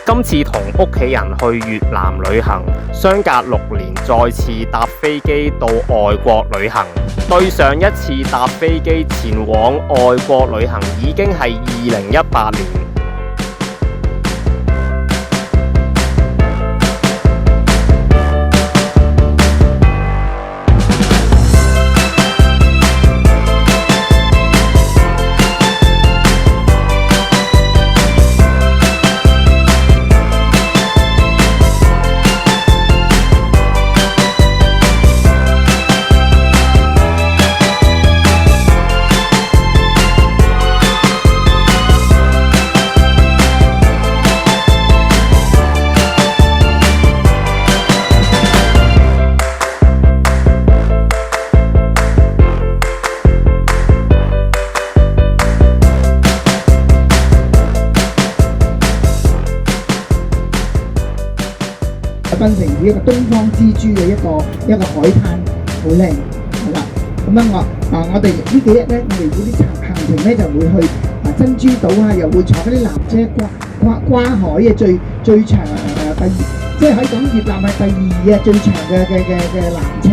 今次同屋企人去越南旅行，相隔6年再次搭飛機到外國旅行。對上一次搭飛機前往外國旅行已經係2018年。檳城一個東方之珠嘅一個海灘，好靚，係啦。咁樣我哋呢幾日咧，我哋嗰啲行程咧就會去珍珠島啊，又會坐嗰啲纜車跨海嘅最長第二，即係可以講越南係第2最長嘅纜車。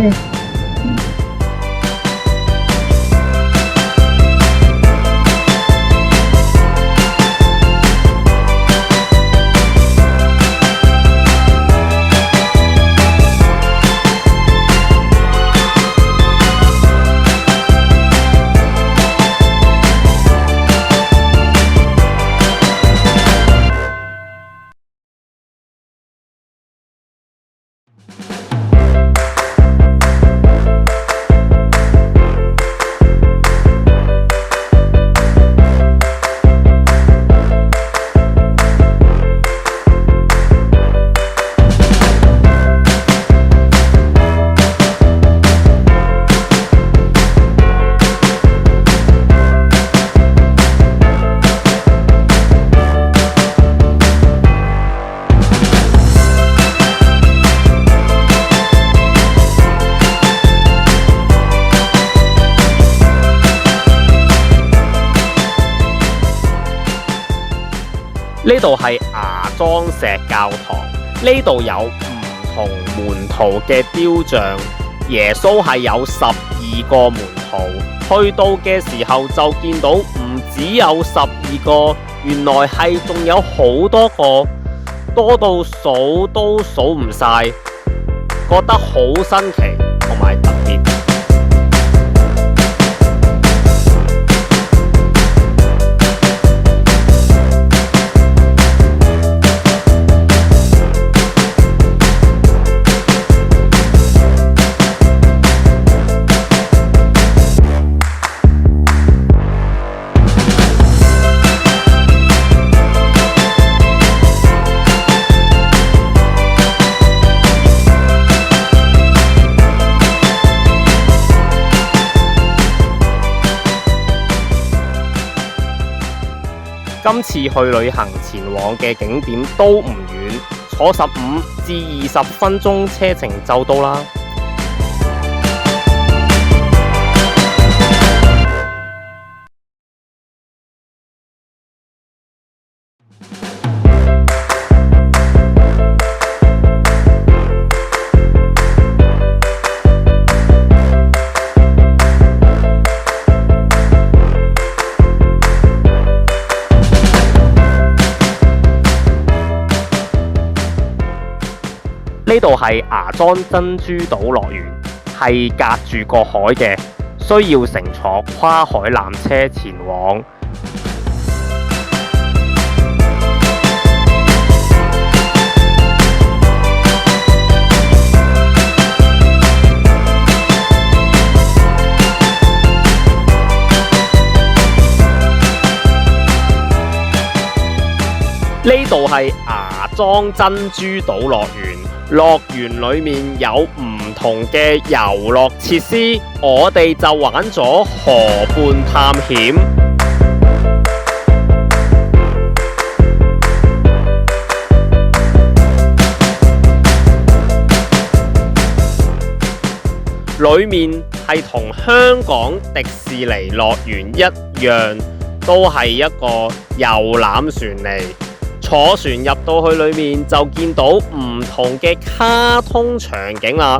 呢度係芽莊石教堂，呢度有唔同門徒嘅雕像，耶穌係有12個門徒，去到嘅時候就見到唔只有12個，原來係仲有好多個，多到數都數唔晒，覺得好新奇同埋特別。今次去旅行前往嘅景點都唔遠，坐15至20分鐘車程就到啦。呢度係芽莊珍珠島樂園，係隔住個海嘅，需要乘坐跨海纜車前往。呢度係芽莊珍珠島樂園。樂園裏面有唔同嘅遊樂設施，我哋就玩咗河畔探險。裏面係同香港迪士尼樂園一樣，都係一個遊覽船嚟。坐船入到去裏面就見到唔同嘅卡通場景啦。